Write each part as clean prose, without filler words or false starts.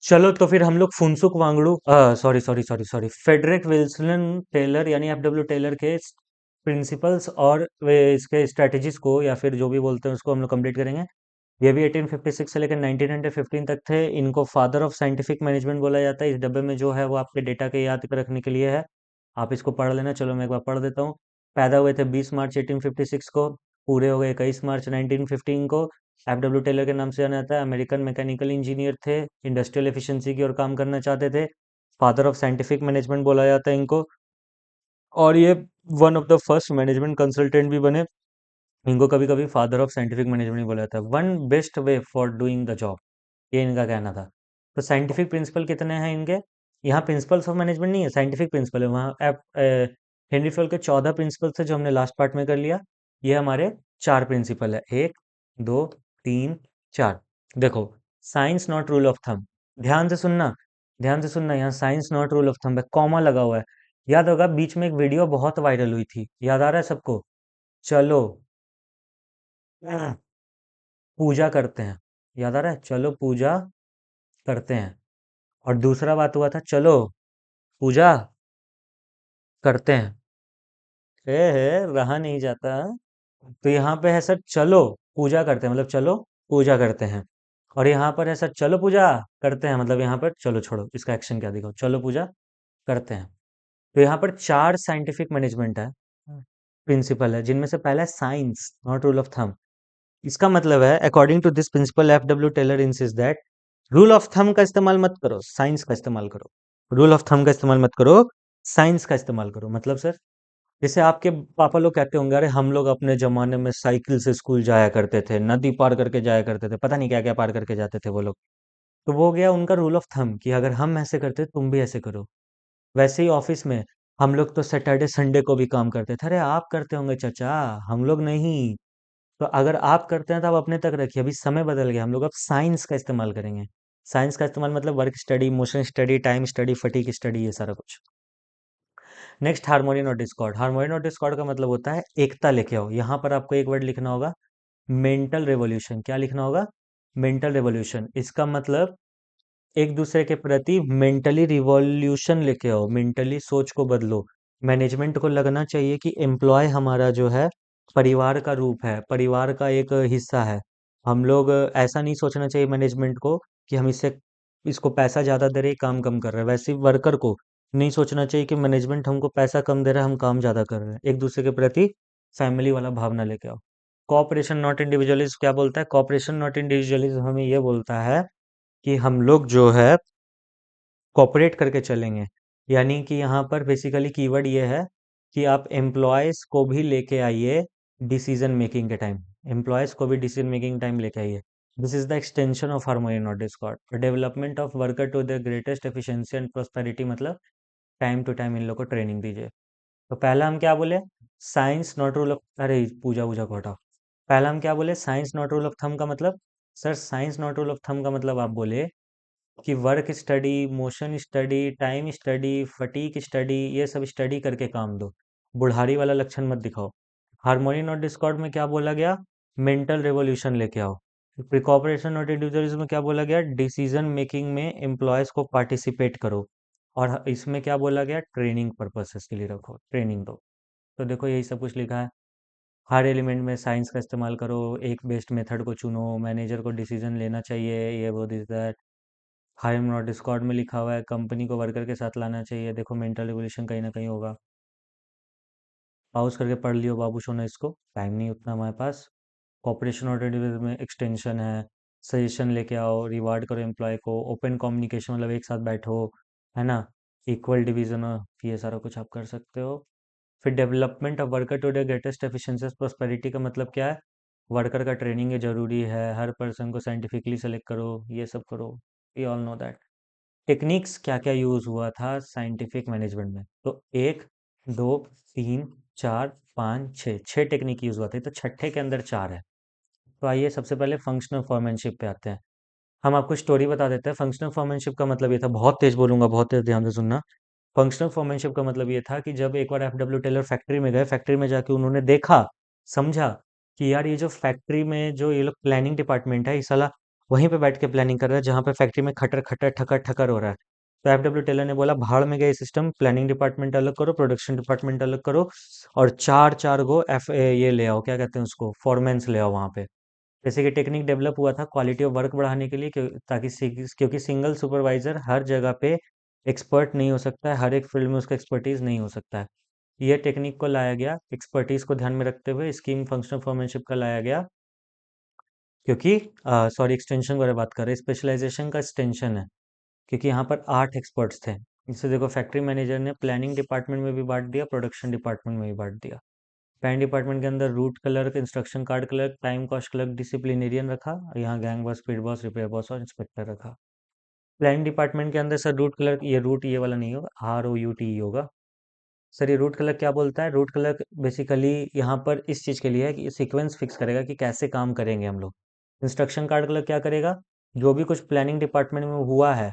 चलो तो फिर हम लोग Phunsukh Wangdu, sorry sorry sorry sorry, Frederick Wilson Taylor यानी एफडब्ल्यू टेलर के प्रिंसिपल्स और वे इसके स्ट्रेटजीज को या फिर जो भी बोलते हैं उसको हम लोग कंप्लीट करेंगे। ये भी 1856 से लेकर 1915 तक थे। इनको फादर ऑफ साइंटिफिक मैनेजमेंट बोला जाता है। इस डब्बे में जो है वो आपके डेटा के याद रखने के लिए है। आप इसको पढ़ लेना। चलो मैं एक बार पढ़ देता हूँ। पैदा हुए थे 20 मार्च 1856 को। पूरे हो गए 21 मार्च 1915 को। एफडब्ल्यू टेलर के नाम से जाना जाता है। अमेरिकन मैकेनिकल इंजीनियर थे। इंडस्ट्रियल एफिशिएंसी की ओर काम करना चाहते थे। फादर ऑफ साइंटिफिक मैनेजमेंट बोला जाता है इनको। और ये one of the first management consultant भी बने। इनको कभी कभी फादर ऑफ साइंटिफिक मैनेजमेंट भी बोला जाता है। One best way for doing the job, ये इनका कहना था। तो साइंटिफिक प्रिंसिपल कितने हैं इनके? यहाँ प्रिंसिपल्स ऑफ मैनेजमेंट नहीं है, साइंटिफिक प्रिंसिपल है। वहाँ हेनरी फैल के 14 प्रिंसिपल थे जो हमने लास्ट पार्ट में कर लिया। ये हमारे 4 प्रिंसिपल है। 1 2 3 4। देखो, science not rule of thumb. ध्यान से सुनना, ध्यान से सुनना। यहाँ science not rule of thumb है, कॉमा लगा हुआ है। याद होगा बीच में एक वीडियो बहुत वायरल हुई थी, याद आ रहा है सबको? चलो पूजा करते हैं। याद आ रहा है? चलो पूजा करते हैं। और दूसरा बात हुआ था, चलो पूजा करते हैं। रहा नहीं जाता। तो यहाँ पे है सर चलो पूजा करते हैं, मतलब चलो पूजा करते हैं। और यहाँ पर है सर चलो पूजा करते हैं, मतलब यहाँ पर चलो छोड़ो, इसका एक्शन क्या दिखाओ, चलो पूजा करते हैं। तो यहाँ पर 4 साइंटिफिक मैनेजमेंट है, प्रिंसिपल है, जिनमें से पहला है science not rule of thumb. इसका मतलब है according to this principle F W Taylor insist that rule of thumb का इस्तेमाल मत करो, साइंस का इस्तेमाल करो। रूल ऑफ थंब का इस्तेमाल मत करो, साइंस का इस्तेमाल करो। मतलब सर, जैसे आपके पापा लोग कहते होंगे, अरे हम लोग अपने जमाने में साइकिल से स्कूल जाया करते थे, नदी पार करके जाया करते थे, पता नहीं क्या क्या पार करके जाते थे वो लोग। तो वो हो गया उनका रूल ऑफ थंब कि अगर हम ऐसे करते तुम भी ऐसे करो। वैसे ही ऑफिस में हम लोग तो सैटरडे संडे को भी काम करते थे। अरे आप करते होंगे चाचा, हम लोग नहीं। तो अगर आप करते हैं तो आप अपने तक रखिए। अभी समय बदल गया, हम लोग अब साइंस का इस्तेमाल करेंगे। साइंस का इस्तेमाल मतलब work study, motion study, time study, fatigue study, ये सारा कुछ। नेक्स्ट, हार्मोनियन और डिस्कॉर्ड। हार्मोनियन और डिस्कॉर्ड का मतलब होता है एकता लेके आओ। यहाँ पर आपको एक वर्ड लिखना होगा, मेंटल रेवोल्यूशन। क्या लिखना होगा? Mental revolution. इसका मतलब एक दूसरे के प्रति मेंटली रिवॉल्यूशन लेके आओ, मेंटली सोच को बदलो। मैनेजमेंट को लगना चाहिए कि एम्प्लॉय हमारा जो है परिवार का रूप है, परिवार का एक हिस्सा है। हम लोग ऐसा नहीं सोचना चाहिए मैनेजमेंट को कि हम इसको पैसा ज़्यादा दे रहे काम कम कर रहे हैं। वैसे ही वर्कर को नहीं सोचना चाहिए कि मैनेजमेंट हमको पैसा कम दे रहा है हम काम ज़्यादा कर रहे हैं। एक दूसरे के प्रति फैमिली वाला भावना लेके आओ। कॉपरेशन नॉट इंडिविजुअलिज्म क्या बोलता है? कॉपरेशन नॉट इंडिविजुअलिज्म हमें ये बोलता है कि हम लोग जो है कॉपरेट करके चलेंगे। यानी कि यहाँ पर बेसिकली कीवर्ड ये है कि आप एम्प्लॉयज़ को भी लेके आइए डिसीजन मेकिंग के टाइम। एम्प्लॉयज़ को भी डिसीजन मेकिंग टाइम लेके आइए। This is the extension of harmony not discord. Development of worker to the greatest efficiency and prosperity, मतलब टाइम टू टाइम इन लोग को ट्रेनिंग दीजिए। तो पहला हम क्या बोले? साइंस नॉट रूल ऑफ, अरे पूजा वूजा को हटाओ। पहला हम क्या बोले? Science not rule of thumb का मतलब, sir science not rule of thumb का मतलब आप बोले कि work study, motion study, time study, fatigue study, ये सब स्टडी करके काम दो। बुढ़ारी वाला लक्षण मत दिखाओ। हार्मोनी और डिस्कॉर्ड में क्या बोला गया? मेंटल रेवोल्यूशन लेके आओ। प्रिकॉपरेशन और इंडिविजुअलिज्म में क्या बोला गया? डिसीजन मेकिंग में एम्प्लॉयज को पार्टिसिपेट करो। और इसमें क्या बोला गया? ट्रेनिंग पर्पसेस के लिए रखो, ट्रेनिंग दो। तो देखो यही सब कुछ लिखा है। हर एलिमेंट में साइंस का इस्तेमाल करो, एक बेस्ट मेथड को चुनो, मैनेजर को डिसीजन लेना चाहिए, ये वो दिस दैट। हायर और डिस्कॉर्ड में लिखा हुआ है कंपनी को वर्कर के साथ लाना चाहिए। देखो मेंटल रिवोल्यूशन कहीं ना कहीं होगा। पॉज करके पढ़ लियो बाबू सोना, इसको टाइम नहीं उतना हमारे पास। कॉपरेशन और इंडिविजुअल में एक्सटेंशन है। सजेशन लेके आओ, रिवार्ड करो एम्प्लॉय को, ओपन कम्युनिकेशन मतलब एक साथ बैठो, है ना। इक्वल डिवीजन, ये सारा कुछ आप कर सकते हो। फिर development of worker to the greatest efficiency prosperity का मतलब क्या है? वर्कर का ट्रेनिंग ये जरूरी है, हर पर्सन को साइंटिफिकली सेलेक्ट करो, ये सब करो। We all know that. Techniques क्या क्या यूज हुआ था साइंटिफिक मैनेजमेंट में? तो एक, दो, तीन, चार, पाँच, छः, छः टेक्निक यूज हुआ था। तो छठे के अंदर चार है। तो आइए सबसे पहले फंक्शनल फॉरमैनशिप पे आते हैं। हम आपको स्टोरी बता देते हैं। फंक्शनल फॉरमैनशिप का मतलब ये था, बहुत तेज बोलूंगा, बहुत तेज ध्यान से सुनना। फंक्शनल फॉरमैनशिप का मतलब ये था कि जब एक बार एफडब्ल्यू टेलर फैक्ट्री में गए, फैक्ट्री में जाके उन्होंने देखा, समझा कि यार ये जो फैक्ट्री में जो ये लोग प्लानिंग डिपार्टमेंट है, ये साला वहीं पे बैठ के प्लानिंग कर रहा है जहाँ पे फैक्ट्री में खटर खटर ठकर ठकर हो रहा है। तो एफडब्ल्यू टेलर ने बोला भाड़ में गए सिस्टम, प्लानिंग डिपार्टमेंट अलग करो, प्रोडक्शन डिपार्टमेंट अलग करो, और चार चार गो ये ले आओ, क्या कहते हैं उसको, फॉरमेंस ले आओ वहाँ पे। जैसे कि टेक्निक डेवलप हुआ था क्वालिटी ऑफ वर्क बढ़ाने के लिए, ताकि क्योंकि सिंगल सुपरवाइजर हर जगह पे एक्सपर्ट नहीं हो सकता है, हर एक फील्ड में उसका एक्सपर्टीज नहीं हो सकता है। ये टेक्निक को लाया गया एक्सपर्टीज को ध्यान में रखते हुए, स्कीम फंक्शनल फॉर्मेनशिप का लाया गया, क्योंकि सॉरी एक्सटेंशन की बात कर रहे हैं, स्पेशलाइजेशन का एक्सटेंशन है, क्योंकि यहाँ पर 8 एक्सपर्ट्स थे। इससे देखो फैक्ट्री मैनेजर ने प्लानिंग डिपार्टमेंट में भी बांट दिया, प्रोडक्शन डिपार्टमेंट में भी बांट दिया। पैन डिपार्टमेंट के अंदर root clerk, instruction card clerk, time cost clerk, disciplinarian रखा, और यहाँ gang boss, speed boss, repair boss और इंस्पेक्टर रखा। प्लानिंग डिपार्टमेंट के अंदर सर रूट क्लर्क, ये रूट ये वाला नहीं होगा, ROUT होगा। सर ये रूट क्लर्क क्या बोलता है? रूट क्लर्क बेसिकली यहाँ पर इस चीज़ के लिए है कि सीक्वेंस फिक्स करेगा कि कैसे काम करेंगे हम लोग। इंस्ट्रक्शन कार्ड क्लर्क क्या करेगा? जो भी कुछ प्लानिंग डिपार्टमेंट में हुआ है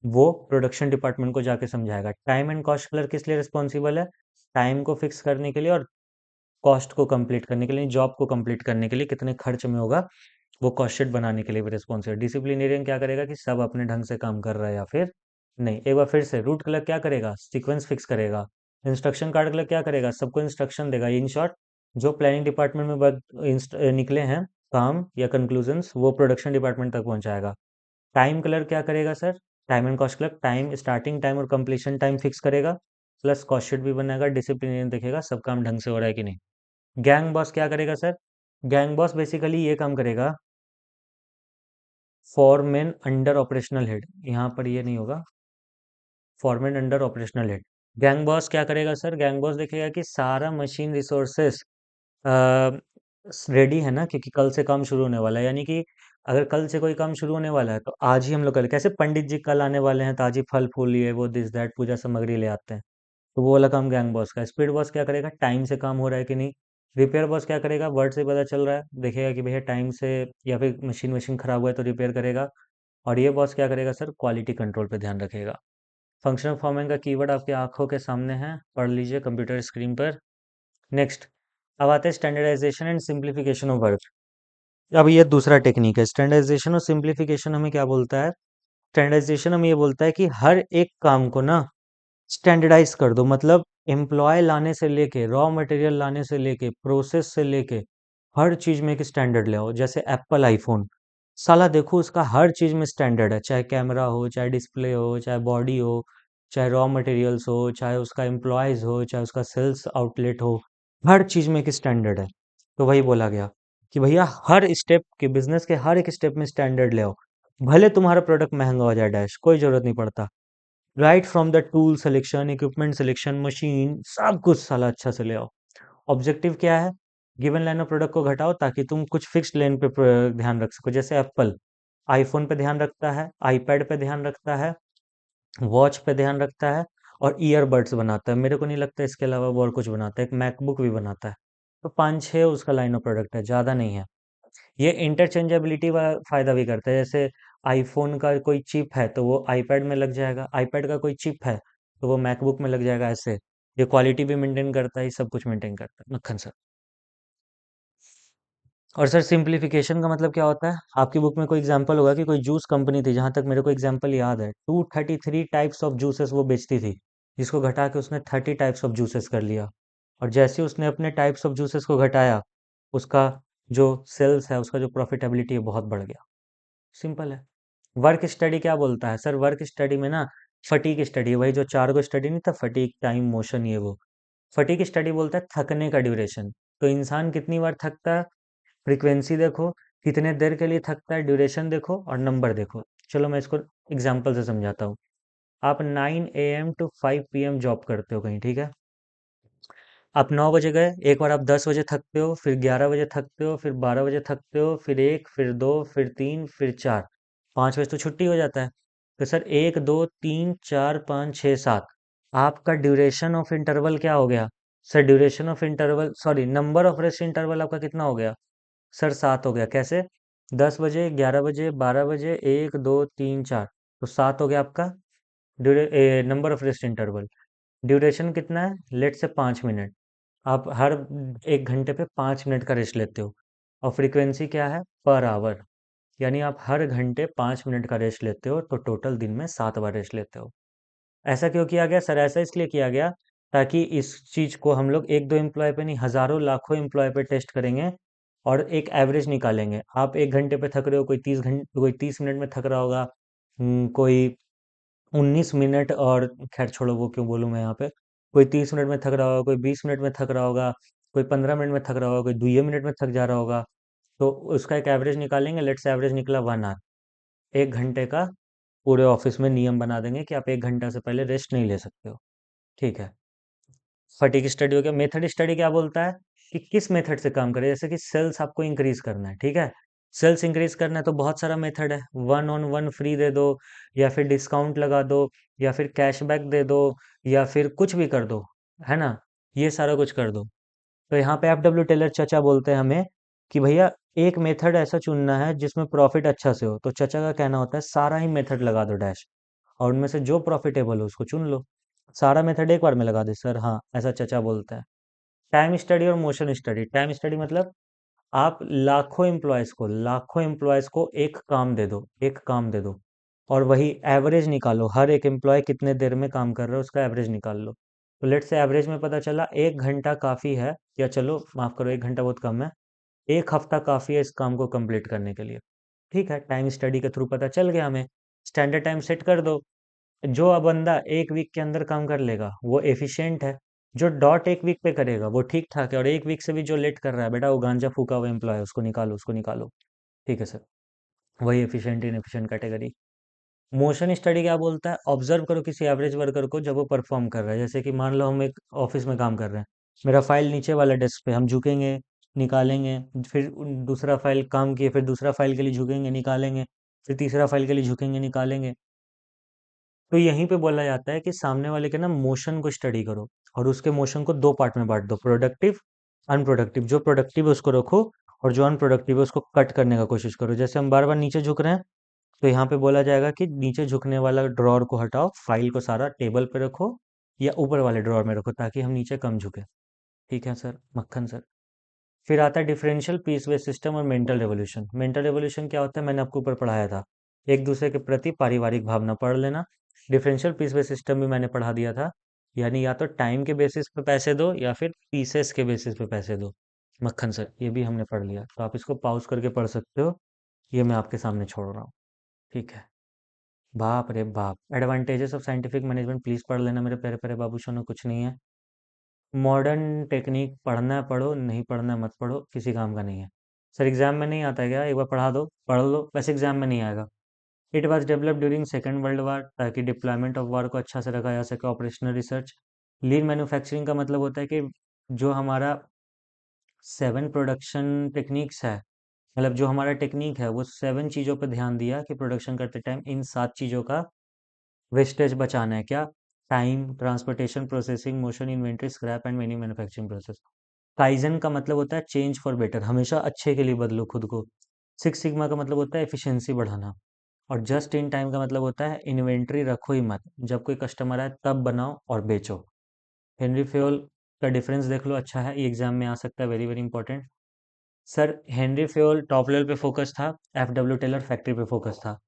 वो प्रोडक्शन डिपार्टमेंट को जाके समझाएगा। टाइम एंड कॉस्ट क्लर्क किस लिए रिस्पॉन्सिबल है? टाइम को फिक्स करने के लिए और कॉस्ट को कंप्लीट करने के लिए, जॉब को कंप्लीट करने के लिए कितने खर्च में होगा, वो कॉस्ट शीट बनाने के लिए भी रिस्पॉन्सिबल। डिसिप्लिनेरियन क्या करेगा कि सब अपने ढंग से काम कर रहा है या फिर नहीं। एक बार फिर से, रूट क्लर्क क्या करेगा? सीक्वेंस फिक्स करेगा। इंस्ट्रक्शन कार्ड क्लर्क क्या करेगा? सबको इंस्ट्रक्शन देगा। इन शॉर्ट, जो प्लानिंग डिपार्टमेंट में निकले हैं काम या कंक्लूजन्स, वो प्रोडक्शन डिपार्टमेंट तक पहुंचाएगा। टाइम क्लर्क क्या करेगा sir? Time and cost clerk time, starting time और कंप्लीशन टाइम फिक्स करेगा, प्लस कॉस्ट शीट भी बनाएगा, डिसिप्लिनेरियन देखेगा सब काम ढंग से हो रहा है कि नहीं। गैंग बॉस क्या करेगा सर? गैंग बॉस बेसिकली ये काम करेगा, फॉरमैन अंडर ऑपरेशनल हेड, यहाँ पर ये नहीं होगा, foreman under operational head. Gang boss क्या करेगा सर? गैंग बॉस देखेगा कि सारा मशीन रिसोर्सेस रेडी है ना, क्योंकि कल से काम शुरू होने वाला है। यानी कि अगर कल से कोई काम शुरू होने वाला है तो आज ही हम लोग करें। कैसे पंडित जी कल आने वाले हैं, ताजी फल फूल ये वो दिस दैट पूजा सामग्री ले आते हैं, तो वो वाला काम गैंग बॉस का। स्पीड बॉस क्या करेगा? टाइम से काम हो रहा है कि नहीं। रिपेयर बॉस क्या करेगा? वर्ड से पता चल रहा है, देखेगा कि भैया टाइम से, या फिर मशीन मशीन खराब हुआ है तो रिपेयर करेगा। और ये बॉस क्या करेगा सर? क्वालिटी कंट्रोल पे ध्यान रखेगा। फंक्शनल फॉर्मिंग का कीवर्ड आपकी आंखों के सामने है, पढ़ लीजिए कंप्यूटर स्क्रीन पर। नेक्स्ट, अब आते हैं standardisation and simplification of work. अब ये दूसरा टेक्निक है। स्टैंडर्डाइजेशन और सिंप्लीफिकेशन हमें क्या बोलता है? स्टैंडर्डाइजेशन हमें ये बोलता है कि हर एक काम को ना स्टैंडर्डाइज कर दो। मतलब एम्प्लॉय लाने से लेके, रॉ मटेरियल लाने से लेके, प्रोसेस से लेके, हर चीज में एक स्टैंडर्ड ले आओ। जैसे एप्पल आईफोन, साला देखो उसका हर चीज में स्टैंडर्ड है, चाहे कैमरा हो, चाहे डिस्प्ले हो, चाहे बॉडी हो, चाहे रॉ मटेरियल्स हो, चाहे उसका एम्प्लॉयज हो, चाहे उसका सेल्स आउटलेट हो, हर चीज में एक स्टैंडर्ड है। तो वही बोला गया कि भैया हर स्टेप के, बिजनेस के हर एक स्टेप में स्टैंडर्ड ले आओ। भले तुम्हारा प्रोडक्ट महंगा हो जाए, डैश कोई जरूरत नहीं पड़ता। Right from the tool selection, equipment selection, machine, सब कुछ साला अच्छा से ले आओ। ऑब्जेक्टिव क्या है? गिवन लाइन ऑफ प्रोडक्ट को घटाओ ताकि तुम कुछ फिक्स्ड लेन पे ध्यान रख सको। जैसे एप्पल आईफोन पे ध्यान रखता है, आईपैड पे ध्यान रखता है, वॉच पे ध्यान रखता है, और ईयरबड्स बनाता है। मेरे को नहीं लगता इसके अलावा वो और कुछ बनाता है, एक मैकबुक भी बनाता है। तो 5-6 उसका लाइन ऑफ प्रोडक्ट है, ज़्यादा नहीं है। ये इंटरचेंजेबिलिटी का फायदा भी करता है। जैसे आईफोन का कोई चिप है तो वो आईपैड में लग जाएगा, आईपैड का कोई चिप है तो वो मैकबुक में लग जाएगा। ऐसे ये क्वालिटी भी मेंटेन करता है, ये सब कुछ मेंटेन करता है। मक्खन सर। और सर सिंप्लीफिकेशन का मतलब क्या होता है? आपकी बुक में कोई एग्जांपल होगा कि कोई जूस कंपनी थी, जहां तक मेरे को एग्जांपल याद है, 233 टाइप्स ऑफ जूसेस वो बेचती थी, जिसको घटा के उसने 30 टाइप्स ऑफ जूसेस कर लिया। और जैसे ही उसने अपने टाइप्स ऑफ जूसेस को घटाया, उसका जो सेल्स है, उसका जो प्रॉफिटेबिलिटी है, बहुत बढ़ गया। सिंपल है। वर्क स्टडी क्या बोलता है सर? वर्क स्टडी में ना फटीग स्टडी, वही जो 4 गो स्टडी नहीं था, फटीग, टाइम, मोशन, ये वो। फटीग स्टडी बोलता है थकने का ड्यूरेशन। तो इंसान कितनी बार थकता है, फ्रीक्वेंसी देखो, कितने देर के लिए थकता है, ड्यूरेशन देखो और नंबर देखो। चलो मैं इसको एग्जांपल से समझाता हूँ। आप 9 AM टू 5 PM जॉब करते हो कहीं, ठीक है? आप 9 बजे गए, एक बार आप 10 बजे थकते हो, फिर 11 बजे थकते हो, फिर 12 बजे थकते हो, फिर 1, फिर 2, फिर 3, फिर 4, 5 बजे तो छुट्टी हो जाता है। तो सर 1, 2, 3, 4, 5, 6, 7, आपका ड्यूरेशन ऑफ इंटरवल क्या हो गया? Sir duration of interval, sorry, number of rest interval आपका कितना हो गया? सर 7 हो गया। कैसे? 10 बजे, 11 बजे, 12 बजे, 1, 2, 3, 4, तो 7 हो गया आपका number of rest interval. Duration कितना है? लेट से 5 मिनट। आप हर 1 घंटे पे 5 मिनट का रेस्ट लेते हो। और फ्रीक्वेंसी क्या है? Per hour. यानी आप हर घंटे 5 मिनट का रेस्ट लेते हो, तो टोटल दिन में 7 बार रेस्ट लेते हो। ऐसा क्यों किया गया सर? ऐसा इसलिए किया गया ताकि इस चीज़ को हम लोग एक दो एम्प्लॉय पे नहीं, हजारों लाखों एम्प्लॉय पे टेस्ट करेंगे और एक एवरेज निकालेंगे। आप 1 घंटे पे थक रहे हो, कोई 30 मिनट में थक रहा होगा, कोई 19 मिनट, और खैर छोड़ो वो क्यों बोलूँ मैं यहाँ पे। कोई 30 मिनट में थक रहा होगा, कोई 20 मिनट में थक रहा होगा, कोई 15 मिनट में थक रहा होगा, कोई 2 मिनट में थक जा रहा होगा। तो उसका एक एवरेज निकालेंगे, लेट्स एवरेज निकला 1 आवर। 1 घंटे का पूरे ऑफिस में नियम बना देंगे कि आप 1 घंटा से पहले रेस्ट नहीं ले सकते हो। ठीक है। फटीग स्टडी हो गया। मेथड स्टडी क्या बोलता है कि किस मेथड से काम करें, जैसे कि सेल्स आपको इंक्रीज करना है, ठीक है। सेल्स इंक्रीज करना है तो बहुत सारा मेथड है, 1 on 1 फ्री दे दो, या फिर डिस्काउंट लगा दो, या फिर कैशबैक दे दो, या फिर कुछ भी कर दो, है ना। ये सारा कुछ कर दो। तो यहाँ पे FW टेलर चचा बोलते हैं हमें कि भैया एक मेथड ऐसा चुनना है जिसमें प्रॉफिट अच्छा से हो। तो चचा का कहना होता है सारा ही मेथड लगा दो डैश, और उनमें से जो प्रॉफिटेबल हो उसको चुन लो। सारा मेथड एक बार में लगा दे सर, हाँ ऐसा चचा बोलता है। टाइम स्टडी और मोशन स्टडी। टाइम स्टडी मतलब आप लाखों एम्प्लॉयज को एक काम दे दो, एक काम दे दो, और वही एवरेज निकालो, हर एक एम्प्लॉय कितने देर में काम कर रहा है उसका एवरेज निकाल लो। तो लेट से एवरेज में पता चला 1 घंटा काफ़ी है, या चलो माफ़ करो 1 घंटा बहुत कम है, 1 हफ्ता काफ़ी है इस काम को कंप्लीट करने के लिए। ठीक है, टाइम स्टडी के थ्रू पता चल गया हमें। स्टैंडर्ड टाइम सेट कर दो। जो बंदा 1 वीक के अंदर काम कर लेगा वो एफिशिएंट है। जो डॉट 1 वीक पे करेगा वो ठीक ठाक है, और 1 वीक से भी जो लेट कर रहा है बेटा वो गांजा फूका हुआ एम्प्लॉय है, उसको निकालो, उसको निकालो। ठीक है सर, वही एफिशिएंट इन एफिशिएंट कैटेगरी। मोशन स्टडी क्या बोलता है? ऑब्जर्व करो किसी एवरेज वर्कर को जब वो परफॉर्म कर रहा है। जैसे कि मान लो हम एक ऑफिस में काम कर रहे हैं, मेरा फाइल नीचे वाला डेस्क पे, हम झुकेंगे, निकालेंगे, फिर दूसरा फाइल काम किए, फिर दूसरा फाइल के लिए झुकेंगे, निकालेंगे, फिर तीसरा फाइल के लिए झुकेंगे, निकालेंगे। तो यहीं पे बोला जाता है कि सामने वाले के ना मोशन को स्टडी करो, और उसके मोशन को 2 पार्ट में बांट दो, प्रोडक्टिव, अनप्रोडक्टिव। जो प्रोडक्टिव है उसको रखो, और जो अनप्रोडक्टिव है उसको कट करने का कोशिश करो। जैसे हम बार बार नीचे झुक रहे हैं, तो यहाँ पे बोला जाएगा कि नीचे झुकने वाला ड्रॉअर को हटाओ, फाइल को सारा टेबल पे रखो, या ऊपर वाले ड्रॉअर में रखो, ताकि हम नीचे कम झुके। ठीक है सर, मक्खन सर। फिर आता है डिफरेंशियल पीस बेस सिस्टम और मेंटल रेवोल्यूशन। मेंटल रेवोल्यूशन क्या होता है, मैंने आपको ऊपर पढ़ाया था। एक दूसरे के प्रति पारिवारिक भावना पढ़ लेना। डिफरेंशियल पीस बेस सिस्टम भी मैंने पढ़ा दिया था। यानी या तो टाइम के बेसिस पे पैसे दो, या फिर पीसेस के बेसिस पे पैसे दो। मक्खन सर, ये भी हमने पढ़ लिया, तो आप इसको पॉज करके पढ़ सकते हो। ये मैं आपके सामने छोड़ रहा हूँ। ठीक है। बाप रे बाप, advantages of scientific management please पढ़ लेना मेरे प्यारे प्यारे बाबू सोना, कुछ नहीं है। मॉडर्न टेक्निक पढ़ना है पढ़ो, नहीं पढ़ना है मत पढ़ो, किसी काम का नहीं है। सर एग्जाम में नहीं आता है क्या? एक बार पढ़ा दो, पढ़ लो, वैसे एग्जाम में नहीं आएगा। It was developed during second world war, ताकि डिप्लॉयमेंट ऑफ वार को अच्छा से रखा जा सके, ऑपरेशनल रिसर्च। लीन मैन्युफैक्चरिंग का मतलब होता है कि जो हमारा 7 प्रोडक्शन टेक्निक्स है, मतलब जो हमारा टेक्निक है वो 7 चीज़ों पर ध्यान दिया कि प्रोडक्शन करते टाइम इन 7 चीज़ों का वेस्टेज बचाना है। क्या? Time, transportation, processing, motion, inventory, scrap and menu manufacturing process. Kaizen का मतलब होता है चेंज फॉर बेटर, हमेशा अच्छे के लिए बदलो खुद को। सिक्स सिग्मा का मतलब होता है एफिशिएंसी बढ़ाना। और जस्ट इन टाइम का मतलब होता है इन्वेंट्री रखो ही मत, जब कोई कस्टमर आए तब बनाओ और बेचो। हेनरी फ्योल का डिफरेंस देख लो, अच्छा है, ये एग्जाम में आ सकता है, very very important. Sir Henry Fayol top level पे फोकस था, FW टेलर फैक्ट्री पे फोकस था।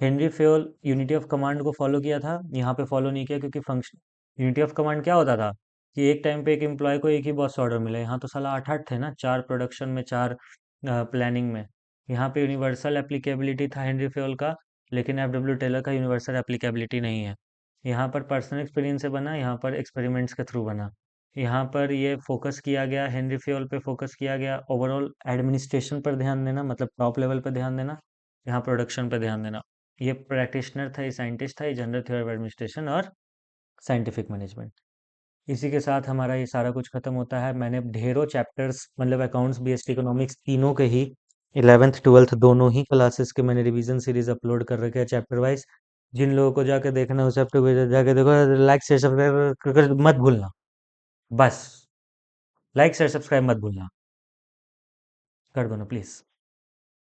Henry Fayol unity of command को फॉलो किया था, यहाँ पे फॉलो नहीं किया, क्योंकि फंक्शन यूनिटी ऑफ कमांड क्या होता था कि एक टाइम पे एक एम्प्लॉय को एक ही बॉस ऑर्डर मिले। यहाँ तो साला 8-8 थे ना, 4 प्रोडक्शन में, 4 प्लानिंग में। यहाँ पे यूनिवर्सल एप्लीकेबिलिटी था हेनरी फ्योल का, लेकिन FW टेलर का यूनिवर्सल एप्लीकेबिलिटी नहीं है। यहाँ पर पर्सनल एक्सपीरियंस से बना, यहाँ पर एक्सपेरिमेंट्स के थ्रू बना। यहाँ पर ये फोकस किया गया, हेनरी फ्योल पे फोकस किया गया, ओवरऑल एडमिनिस्ट्रेशन पर ध्यान देना, मतलब टॉप लेवल पर ध्यान देना, यहाँ प्रोडक्शन पर ध्यान देना। ये प्रैक्टिशनर था, ये साइंटिस्ट था, ये जनरल थ्योरी ऑफ एडमिनिस्ट्रेशन और साइंटिफिक मैनेजमेंट। इसी के साथ हमारा ये सारा कुछ खत्म होता है। मैंने ढेरों चैप्टर्स, मतलब अकाउंट्स, बीएसटी, इकोनॉमिक्स, तीनों के ही 11th 12th दोनों ही क्लासेस के मैंने रिवीजन सीरीज अपलोड कर रखे हैं चैप्टर वाइज। जिन लोगों को जाके देखना है उस चैप्टर जाके देखो। लाइक शेयर सब्सक्राइब मत भूलना, बस। लाइक शेयर सब्सक्राइब मत भूलना, कर दो ना प्लीज़।